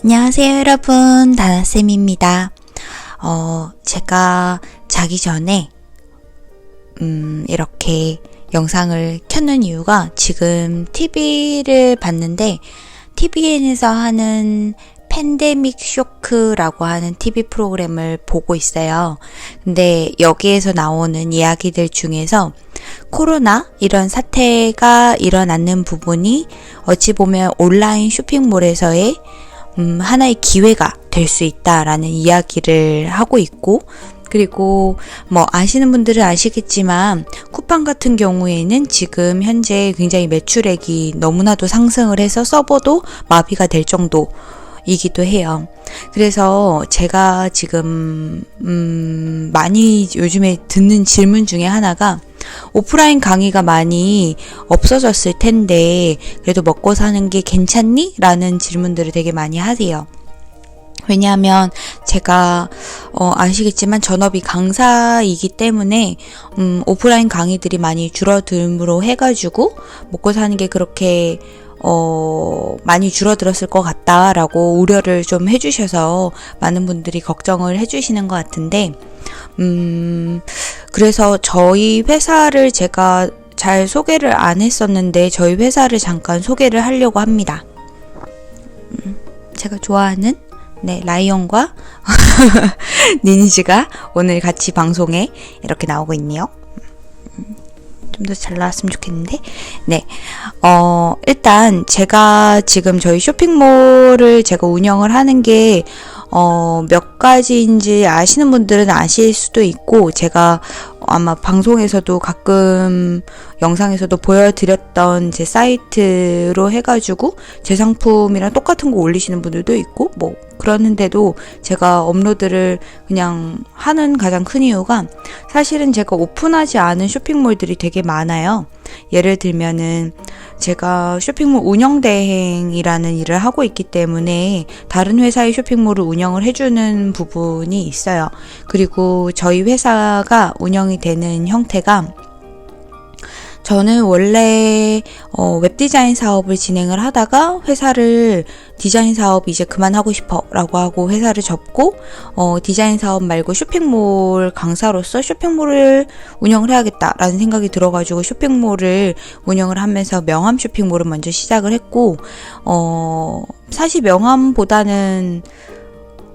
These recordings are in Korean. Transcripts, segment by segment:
안녕하세요 여러분, 다나쌤입니다. 제가 자기 전에 이렇게 영상을 켰는 이유가 지금 TV를 봤는데 TVN에서 하는 팬데믹 쇼크라고 하는 TV 프로그램을 보고 있어요. 근데 여기에서 나오는 이야기들 중에서 코로나 이런 사태가 일어나는 부분이 어찌 보면 온라인 쇼핑몰에서의 하나의 기회가 될 수 있다라는 이야기를 하고 있고, 그리고 아시는 분들은 아시겠지만 쿠팡 같은 경우에는 지금 현재 굉장히 매출액이 너무나도 상승을 해서 서버도 마비가 될 정도이기도 해요. 그래서 제가 지금 많이 요즘에 듣는 질문 중에 하나가 오프라인 강의가 많이 없어졌을 텐데 그래도 먹고 사는 게 괜찮니? 라는 질문들을 되게 많이 하세요. 왜냐하면 제가 아시겠지만 전업이 강사이기 때문에 오프라인 강의들이 많이 줄어듦으로 해가지고 먹고 사는 게 그렇게 많이 줄어들었을 것 같다라고 우려를 좀 해주셔서 많은 분들이 걱정을 해주시는 것 같은데, 그래서 저희 회사를 제가 잘 소개를 안 했었는데 저희 회사를 잠깐 소개를 하려고 합니다. 제가 좋아하는 라이언과 니니즈가 오늘 같이 방송에 이렇게 나오고 있네요. 좀 더 잘 나왔으면 좋겠는데. 일단 제가 지금 저희 쇼핑몰을 제가 운영을 하는 게 몇 가지인지 아시는 분들은 아실 수도 있고, 제가 아마 방송에서도 가끔 영상에서도 보여드렸던 제 사이트로 해가지고 제 상품이랑 똑같은 거 올리시는 분들도 있고 그러는데도 제가 업로드를 그냥 하는 가장 큰 이유가, 사실은 제가 오픈하지 않은 쇼핑몰들이 되게 많아요. 예를 들면은 제가 쇼핑몰 운영대행이라는 일을 하고 있기 때문에 다른 회사의 쇼핑몰을 운영을 해주는 부분이 있어요. 그리고 저희 회사가 운영이 되는 형태가, 저는 원래 웹디자인 사업을 진행을 하다가 회사를 디자인 사업 이제 그만하고 싶어 라고 하고 회사를 접고 디자인 사업 말고 쇼핑몰 강사로서 쇼핑몰을 운영을 해야겠다라는 생각이 들어가지고 쇼핑몰을 운영을 하면서 명함 쇼핑몰을 먼저 시작을 했고, 사실 명함보다는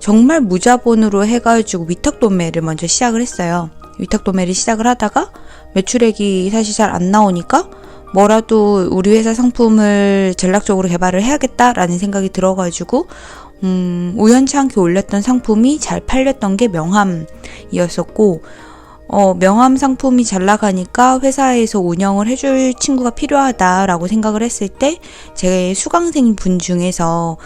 정말 무자본으로 해가지고 위탁도매를 먼저 시작을 했어요. 위탁도매를 시작을 하다가 매출액이 사실 잘 안 나오니까 뭐라도 우리 회사 상품을 전략적으로 개발을 해야겠다라는 생각이 들어가지고 우연치 않게 올렸던 상품이 잘 팔렸던 게 명함이었었고, 명함 상품이 잘 나가니까 회사에서 운영을 해줄 친구가 필요하다라고 생각을 했을 때 제 수강생 분 중에서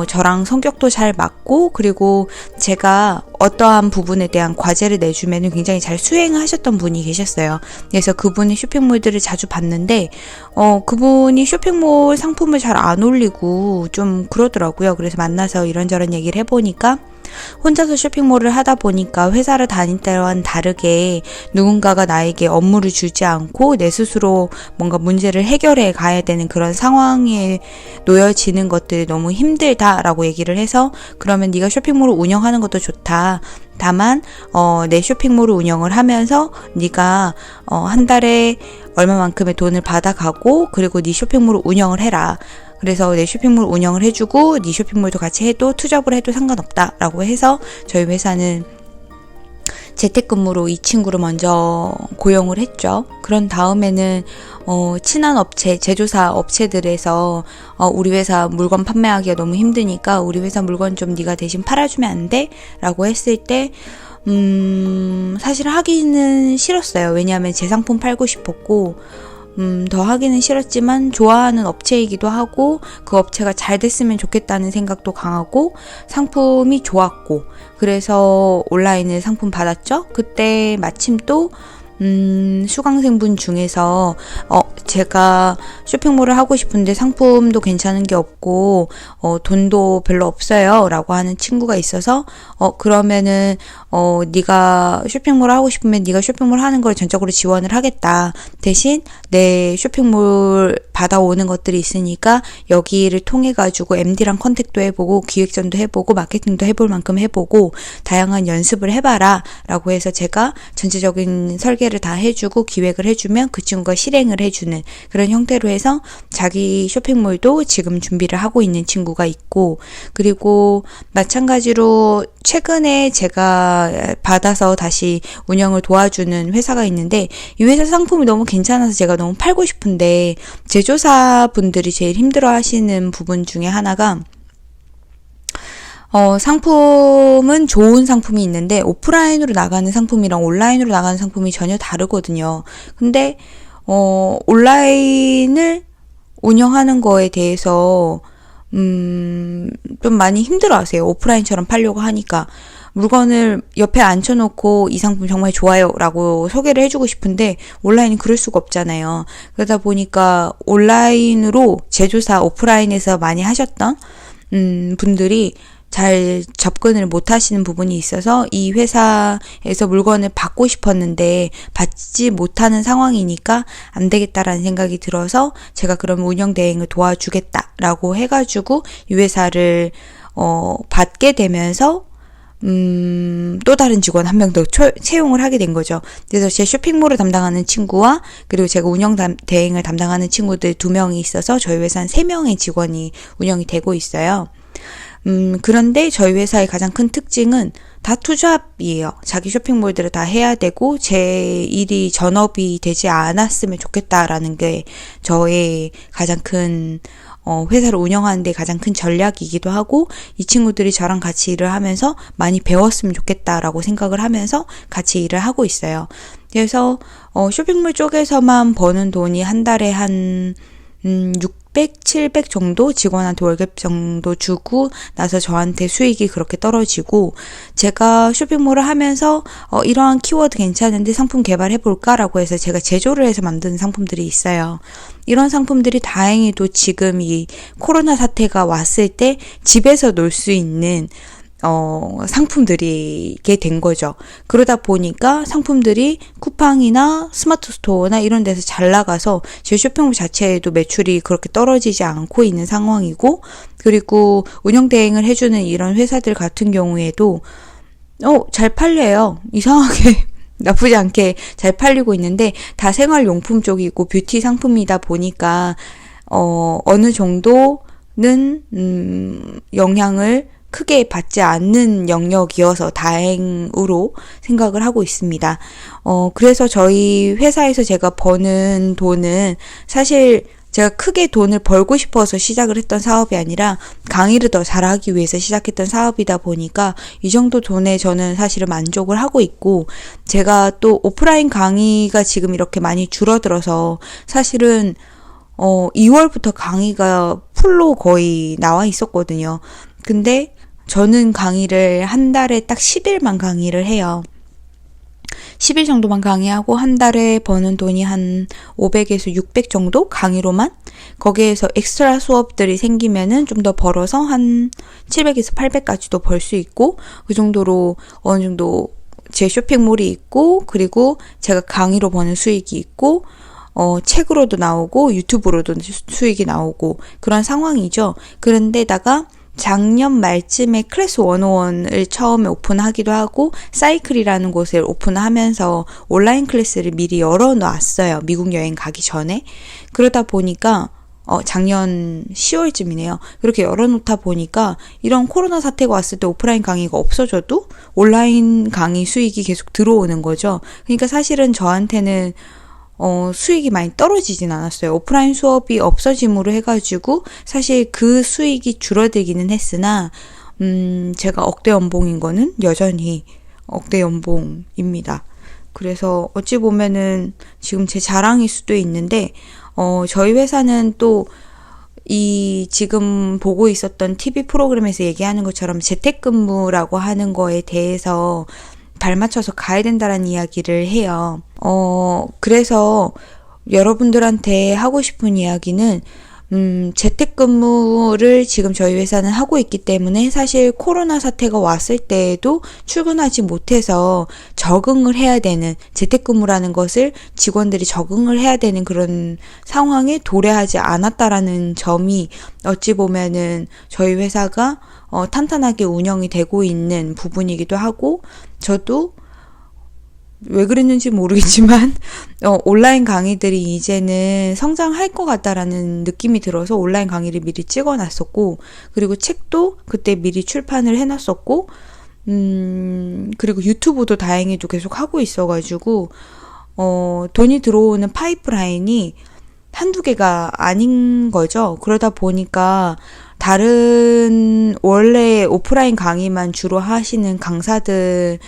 저랑 성격도 잘 맞고, 그리고 제가 어떠한 부분에 대한 과제를 내주면 굉장히 잘 수행하셨던 분이 계셨어요. 그래서 그분의 쇼핑몰들을 자주 봤는데 그분이 쇼핑몰 상품을 잘 안 올리고 좀 그러더라고요. 그래서 만나서 이런저런 얘기를 해보니까 혼자서 쇼핑몰을 하다 보니까 회사를 다닐 때와는 다르게 누군가가 나에게 업무를 주지 않고 내 스스로 뭔가 문제를 해결해 가야 되는 그런 상황에 놓여지는 것들이 너무 힘들다라고 얘기를 해서, 그러면 네가 쇼핑몰을 운영하는 것도 좋다. 다만 내 쇼핑몰을 운영을 하면서 네가 한 달에 얼마만큼의 돈을 받아가고, 그리고 네 쇼핑몰을 운영을 해라. 그래서 내 쇼핑몰 운영을 해주고 네 쇼핑몰도 같이 해도 투잡을 해도 상관없다라고 해서 저희 회사는 재택근무로 이 친구를 먼저 고용을 했죠. 그런 다음에는 친한 업체, 제조사 업체들에서 우리 회사 물건 판매하기가 너무 힘드니까 우리 회사 물건 좀 네가 대신 팔아주면 안 돼? 라고 했을 때 사실 하기는 싫었어요. 왜냐하면 제 상품 팔고 싶었고 더 하기는 싫었지만 좋아하는 업체이기도 하고 그 업체가 잘 됐으면 좋겠다는 생각도 강하고 상품이 좋았고, 그래서 온라인에 상품 받았죠. 그때 마침 또 수강생분 중에서 제가 쇼핑몰을 하고 싶은데 상품도 괜찮은 게 없고 돈도 별로 없어요 라고 하는 친구가 있어서 그러면은 네가 쇼핑몰을 하고 싶으면 네가 쇼핑몰 하는 걸 전적으로 지원을 하겠다. 대신 내 쇼핑몰 받아오는 것들이 있으니까 여기를 통해 가지고 MD랑 컨택도 해보고 기획전도 해보고 마케팅도 해볼 만큼 해보고 다양한 연습을 해봐라 라고 해서 제가 전체적인 설계를 다 해주고 기획을 해주면 그 친구가 실행을 해주는 그런 형태로 해서 자기 쇼핑몰도 지금 준비를 하고 있는 친구가 있고, 그리고 마찬가지로 최근에 제가 받아서 다시 운영을 도와주는 회사가 있는데 이 회사 상품이 너무 괜찮아서 제가 너무 팔고 싶은데 제조사분들이 제일 힘들어 하시는 부분 중에 하나가 상품은 좋은 상품이 있는데 오프라인으로 나가는 상품이랑 온라인으로 나가는 상품이 전혀 다르거든요. 근데 온라인을 운영하는 거에 대해서 좀 많이 힘들어 하세요. 오프라인처럼 팔려고 하니까. 물건을 옆에 앉혀놓고 이 상품 정말 좋아요 라고 소개를 해주고 싶은데 온라인은 그럴 수가 없잖아요. 그러다 보니까 온라인으로 제조사 오프라인에서 많이 하셨던 분들이 잘 접근을 못 하시는 부분이 있어서 이 회사에서 물건을 받고 싶었는데 받지 못하는 상황이니까 안 되겠다라는 생각이 들어서 제가 그럼 운영 대행을 도와주겠다라고 해가지고 이 회사를 받게 되면서 또 다른 직원 한 명 더 채용을 하게 된 거죠. 그래서 제 쇼핑몰을 담당하는 친구와 그리고 제가 운영 대행을 담당하는 친구들 2명이 있어서 저희 회사는 3명의 직원이 운영이 되고 있어요. 그런데 저희 회사의 가장 큰 특징은 다 투잡이에요. 자기 쇼핑몰들을 다 해야 되고 제 일이 전업이 되지 않았으면 좋겠다라는 게 저의 가장 큰 회사를 운영하는 데 가장 큰 전략이기도 하고 이 친구들이 저랑 같이 일을 하면서 많이 배웠으면 좋겠다라고 생각을 하면서 같이 일을 하고 있어요. 그래서 쇼핑몰 쪽에서만 버는 돈이 한 달에 한 600, 700 정도 직원한테 월급 정도 주고 나서 저한테 수익이 그렇게 떨어지고 제가 쇼핑몰을 하면서 이러한 키워드 괜찮은데 상품 개발해볼까? 라고 해서 제가 제조를 해서 만든 상품들이 있어요. 이런 상품들이 다행히도 지금 이 코로나 사태가 왔을 때 집에서 놀 수 있는 상품들이게 된 거죠. 그러다 보니까 상품들이 쿠팡이나 스마트 스토어나 이런 데서 잘 나가서 제 쇼핑몰 자체에도 매출이 그렇게 떨어지지 않고 있는 상황이고, 그리고 운영 대행을 해주는 이런 회사들 같은 경우에도 잘 팔려요. 이상하게 나쁘지 않게 잘 팔리고 있는데 다 생활용품 쪽이고 뷰티 상품이다 보니까 어느 정도는 영향을 크게 받지 않는 영역이어서 다행으로 생각을 하고 있습니다. 그래서 저희 회사에서 제가 버는 돈은 사실 제가 크게 돈을 벌고 싶어서 시작을 했던 사업이 아니라 강의를 더 잘하기 위해서 시작했던 사업이다 보니까 이 정도 돈에 저는 사실은 만족을 하고 있고, 제가 또 오프라인 강의가 지금 이렇게 많이 줄어들어서 사실은 2월부터 강의가 풀로 거의 나와 있었거든요. 근데 저는 강의를 한 달에 딱 10일만 강의를 해요. 10일 정도만 강의하고 한 달에 버는 돈이 한 500에서 600 정도? 강의로만? 거기에서 엑스트라 수업들이 생기면은 좀 더 벌어서 한 700에서 800까지도 벌 수 있고, 그 정도로 어느 정도 제 쇼핑몰이 있고, 그리고 제가 강의로 버는 수익이 있고, 책으로도 나오고 유튜브로도 수익이 나오고 그런 상황이죠. 그런데다가 작년 말쯤에 클래스 101을 처음에 오픈하기도 하고 사이클이라는 곳을 오픈하면서 온라인 클래스를 미리 열어놨어요. 미국 여행 가기 전에. 그러다 보니까 작년 10월쯤이네요. 그렇게 열어놓다 보니까 이런 코로나 사태가 왔을 때 오프라인 강의가 없어져도 온라인 강의 수익이 계속 들어오는 거죠. 그러니까 사실은 저한테는 수익이 많이 떨어지진 않았어요. 오프라인 수업이 없어짐으로 해가지고 사실 그 수익이 줄어들기는 했으나 제가 억대 연봉인 거는 여전히 억대 연봉입니다. 그래서 어찌 보면은 지금 제 자랑일 수도 있는데 저희 회사는 또 이 지금 보고 있었던 TV 프로그램에서 얘기하는 것처럼 재택근무라고 하는 거에 대해서 발맞춰서 가야 된다라는 이야기를 해요. 그래서 여러분들한테 하고 싶은 이야기는 재택근무를 지금 저희 회사는 하고 있기 때문에 사실 코로나 사태가 왔을 때에도 출근하지 못해서 적응을 해야 되는, 재택근무라는 것을 직원들이 적응을 해야 되는 그런 상황에 도래하지 않았다라는 점이 어찌 보면은 저희 회사가 탄탄하게 운영이 되고 있는 부분이기도 하고, 저도 왜 그랬는지 모르겠지만 온라인 강의들이 이제는 성장할 것 같다라는 느낌이 들어서 온라인 강의를 미리 찍어놨었고, 그리고 책도 그때 미리 출판을 해놨었고, 그리고 유튜브도 다행히도 계속 하고 있어가지고 돈이 들어오는 파이프라인이 한두 개가 아닌 거죠. 그러다 보니까 다른 원래 오프라인 강의만 주로 하시는 강사들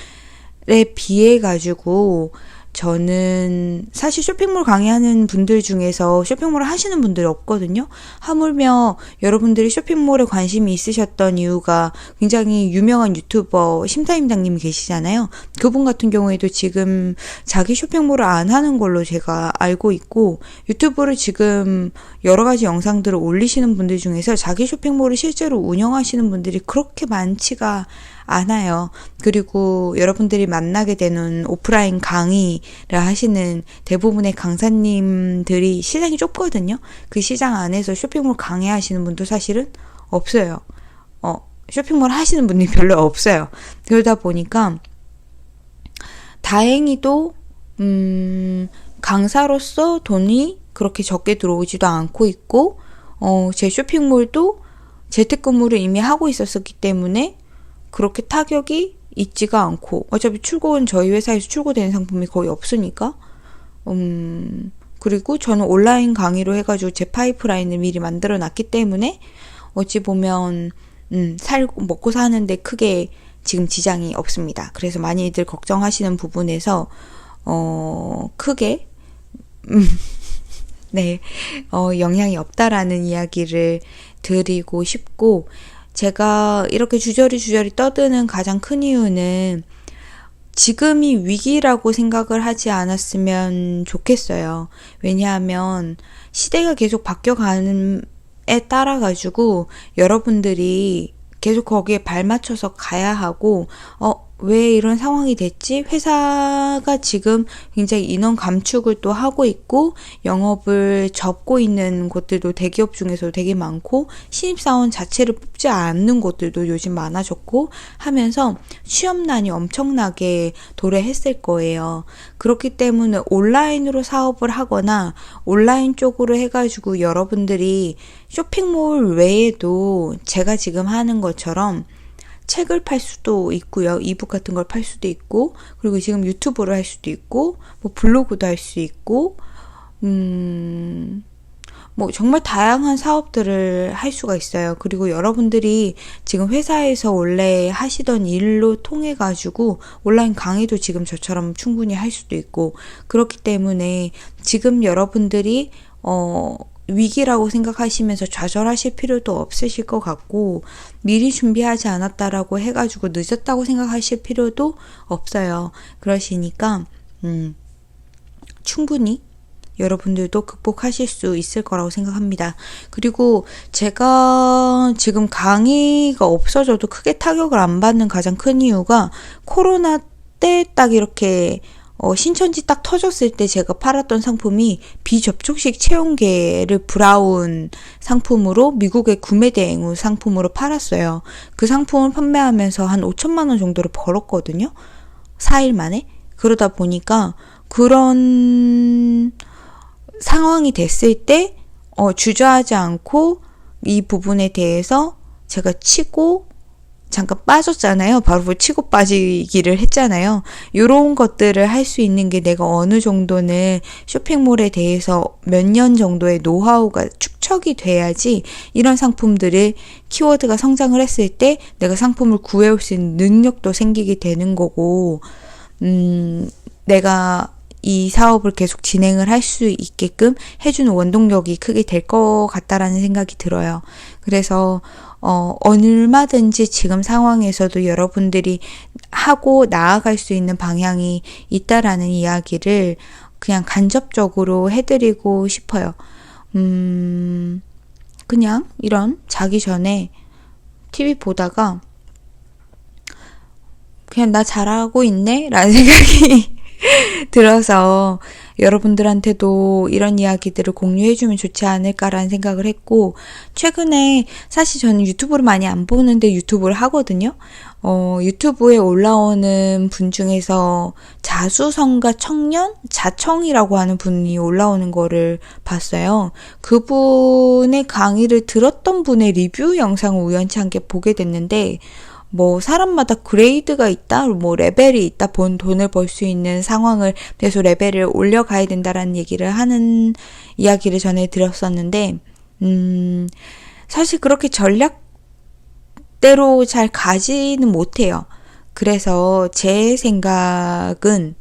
비해 가지고 저는 사실 쇼핑몰 강의하는 분들 중에서 쇼핑몰을 하시는 분들이 없거든요. 하물며 여러분들이 쇼핑몰에 관심이 있으셨던 이유가 굉장히 유명한 유튜버 심타임당님이 계시잖아요. 그분 같은 경우에도 지금 자기 쇼핑몰을 안 하는 걸로 제가 알고 있고, 유튜브를 지금 여러 가지 영상들을 올리시는 분들 중에서 자기 쇼핑몰을 실제로 운영하시는 분들이 그렇게 많지가 않아요. 그리고 여러분들이 만나게 되는 오프라인 강의를 하시는 대부분의 강사님들이 시장이 좁거든요. 그 시장 안에서 쇼핑몰 강의하시는 분도 사실은 없어요. 쇼핑몰 하시는 분이 별로 없어요. 그러다 보니까 다행히도 강사로서 돈이 그렇게 적게 들어오지도 않고 있고, 제 쇼핑몰도 재택근무를 이미 하고 있었기 때문에 그렇게 타격이 있지가 않고, 어차피 출고는 저희 회사에서 출고되는 상품이 거의 없으니까, 그리고 저는 온라인 강의로 해가지고 제 파이프라인을 미리 만들어 놨기 때문에 어찌 보면 먹고 사는데 크게 지금 지장이 없습니다. 그래서 많이들 걱정하시는 부분에서 크게 네, 영향이 없다라는 이야기를 드리고 싶고, 제가 이렇게 주저리 떠드는 가장 큰 이유는 지금이 위기라고 생각을 하지 않았으면 좋겠어요. 왜냐하면 시대가 계속 바뀌어가는 에 따라 가지고 여러분들이 계속 거기에 발맞춰서 가야 하고, 왜 이런 상황이 됐지? 회사가 지금 굉장히 인원 감축을 또 하고 있고, 영업을 접고 있는 곳들도 대기업 중에서도 되게 많고, 신입사원 자체를 뽑지 않는 곳들도 요즘 많아졌고 하면서 취업난이 엄청나게 도래했을 거예요. 그렇기 때문에 온라인으로 사업을 하거나 온라인 쪽으로 해가지고 여러분들이 쇼핑몰 외에도 제가 지금 하는 것처럼 책을 팔 수도 있고요. 이북 같은 걸 팔 수도 있고, 그리고 지금 유튜브를 할 수도 있고, 뭐 블로그도 할 수 있고, 뭐 정말 다양한 사업들을 할 수가 있어요. 그리고 여러분들이 지금 회사에서 원래 하시던 일로 통해 가지고 온라인 강의도 지금 저처럼 충분히 할 수도 있고, 그렇기 때문에 지금 여러분들이 위기라고 생각하시면서 좌절하실 필요도 없으실 것 같고, 미리 준비하지 않았다라고 해가지고 늦었다고 생각하실 필요도 없어요. 그러시니까 충분히 여러분들도 극복하실 수 있을 거라고 생각합니다. 그리고 제가 지금 강의가 없어져도 크게 타격을 안 받는 가장 큰 이유가, 코로나 때 딱 이렇게 신천지 딱 터졌을 때 제가 팔았던 상품이 비접촉식 체온계를 브라운 상품으로 미국의 구매 대행우 상품으로 팔았어요. 그 상품을 판매하면서 한 5천만 원 정도를 벌었거든요. 4일 만에. 그러다 보니까 그런 상황이 됐을 때 주저하지 않고 이 부분에 대해서 제가 치고 잠깐 빠졌잖아요. 바로 치고 빠지기를 했잖아요. 이런 것들을 할 수 있는 게, 내가 어느 정도는 쇼핑몰에 대해서 몇 년 정도의 노하우가 축적이 돼야지 이런 상품들을 키워드가 성장을 했을 때 내가 상품을 구해올 수 있는 능력도 생기게 되는 거고, 내가 이 사업을 계속 진행을 할 수 있게끔 해주는 원동력이 크게 될 것 같다라는 생각이 들어요. 그래서 얼마든지 지금 상황에서도 여러분들이 하고 나아갈 수 있는 방향이 있다라는 이야기를 그냥 간접적으로 해드리고 싶어요. 그냥 이런 자기 전에 TV 보다가 그냥 나 잘하고 있네? 라는 생각이 들어서 여러분들한테도 이런 이야기들을 공유해주면 좋지 않을까라는 생각을 했고, 최근에 사실 저는 유튜브를 많이 안 보는데 유튜브를 하거든요. 유튜브에 올라오는 분 중에서 자수성가 청년? 자청이라고 하는 분이 올라오는 거를 봤어요. 그분의 강의를 들었던 분의 리뷰 영상을 우연치 않게 보게 됐는데, 뭐 사람마다 그레이드가 있다, 뭐 레벨이 있다, 돈을 벌 수 있는 상황을 계속 레벨을 올려가야 된다라는 얘기를 하는 이야기를 전에 들었었는데, 사실 그렇게 전략대로 잘 가지는 못해요. 그래서 제 생각은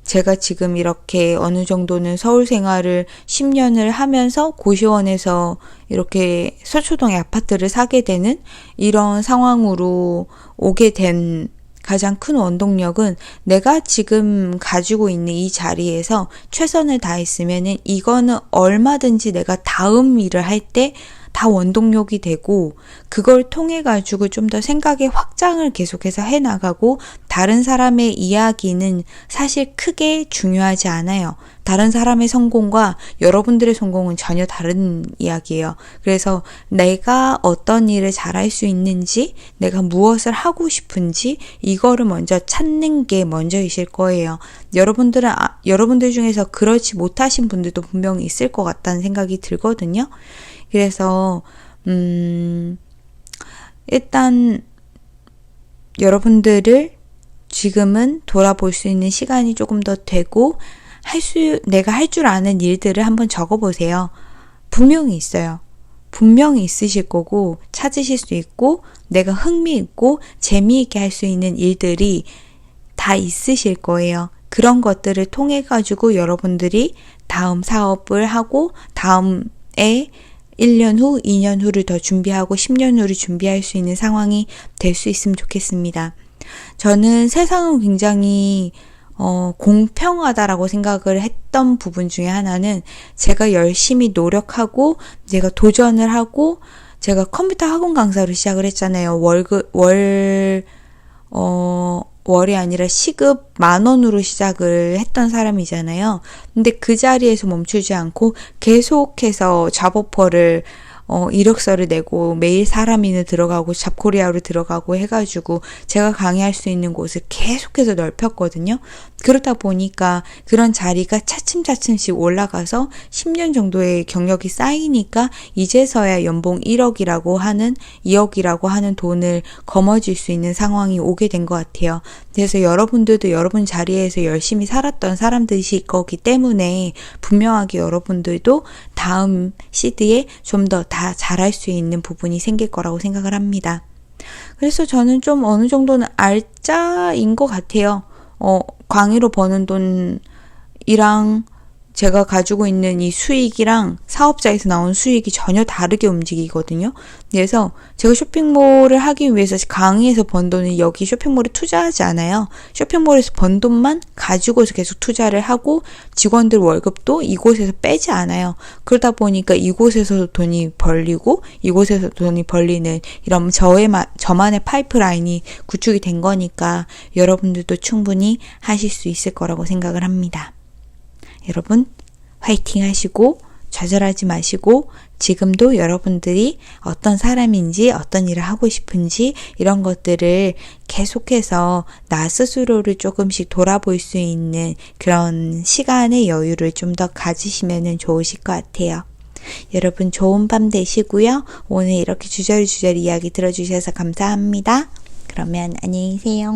제가 지금 이렇게 어느 정도는 서울 생활을 10년을 하면서 고시원에서 이렇게 서초동에 아파트를 사게 되는 이런 상황으로 오게 된 가장 큰 원동력은 내가 지금 가지고 있는 이 자리에서 최선을 다했으면은 이거는 얼마든지 내가 다음 일을 할 때 다 원동력이 되고, 그걸 통해 가지고 좀 더 생각의 확장을 계속해서 해나가고, 다른 사람의 이야기는 사실 크게 중요하지 않아요. 다른 사람의 성공과 여러분들의 성공은 전혀 다른 이야기예요. 그래서 내가 어떤 일을 잘할 수 있는지, 내가 무엇을 하고 싶은지 이거를 먼저 찾는 게 먼저이실 거예요. 여러분들 중에서 그렇지 못하신 분들도 분명히 있을 것 같다는 생각이 들거든요. 그래서 일단 여러분들을 지금은 돌아볼 수 있는 시간이 조금 더 되고, 내가 할 줄 아는 일들을 한번 적어보세요. 분명히 있어요. 분명히 있으실 거고, 찾으실 수 있고, 내가 흥미있고 재미있게 할 수 있는 일들이 다 있으실 거예요. 그런 것들을 통해 가지고 여러분들이 다음 사업을 하고 다음에 1년 후, 2년 후를 더 준비하고 10년 후를 준비할 수 있는 상황이 될 수 있으면 좋겠습니다. 저는 세상은 굉장히 공평하다라고 생각을 했던 부분 중에 하나는, 제가 열심히 노력하고 제가 도전을 하고, 제가 컴퓨터 학원 강사로 시작을 했잖아요. 월이 아니라 시급 10,000원으로 시작을 했던 사람이잖아요. 근데 그 자리에서 멈추지 않고 계속해서 잡오퍼를 이력서를 내고 매일 사람인을 들어가고 잡코리아로 들어가고 해가지고 제가 강의할 수 있는 곳을 계속해서 넓혔거든요. 그러다 보니까 그런 자리가 차츰차츰씩 올라가서 10년 정도의 경력이 쌓이니까 이제서야 연봉 1억이라고 하는 2억이라고 하는 돈을 거머쥘 수 있는 상황이 오게 된 것 같아요. 그래서 여러분들도 여러분 자리에서 열심히 살았던 사람들이실 거기 때문에 분명하게 여러분들도 다음 시드에 좀 더 다 잘할 수 있는 부분이 생길 거라고 생각을 합니다. 그래서 저는 좀 어느 정도는 알짜인 것 같아요. 강의로 버는 돈이랑 제가 가지고 있는 이 수익이랑 사업자에서 나온 수익이 전혀 다르게 움직이거든요. 그래서 제가 쇼핑몰을 하기 위해서 강의에서 번 돈을 여기 쇼핑몰에 투자하지 않아요. 쇼핑몰에서 번 돈만 가지고서 계속 투자를 하고, 직원들 월급도 이곳에서 빼지 않아요. 그러다 보니까 이곳에서 돈이 벌리고 이곳에서 돈이 벌리는 이런 저만의 파이프라인이 구축이 된 거니까 여러분들도 충분히 하실 수 있을 거라고 생각을 합니다. 여러분 화이팅 하시고 좌절하지 마시고, 지금도 여러분들이 어떤 사람인지 어떤 일을 하고 싶은지 이런 것들을 계속해서 나 스스로를 조금씩 돌아볼 수 있는 그런 시간의 여유를 좀 더 가지시면 좋으실 것 같아요. 여러분 좋은 밤 되시고요. 오늘 이렇게 주저리 이야기 들어주셔서 감사합니다. 그러면 안녕히 계세요.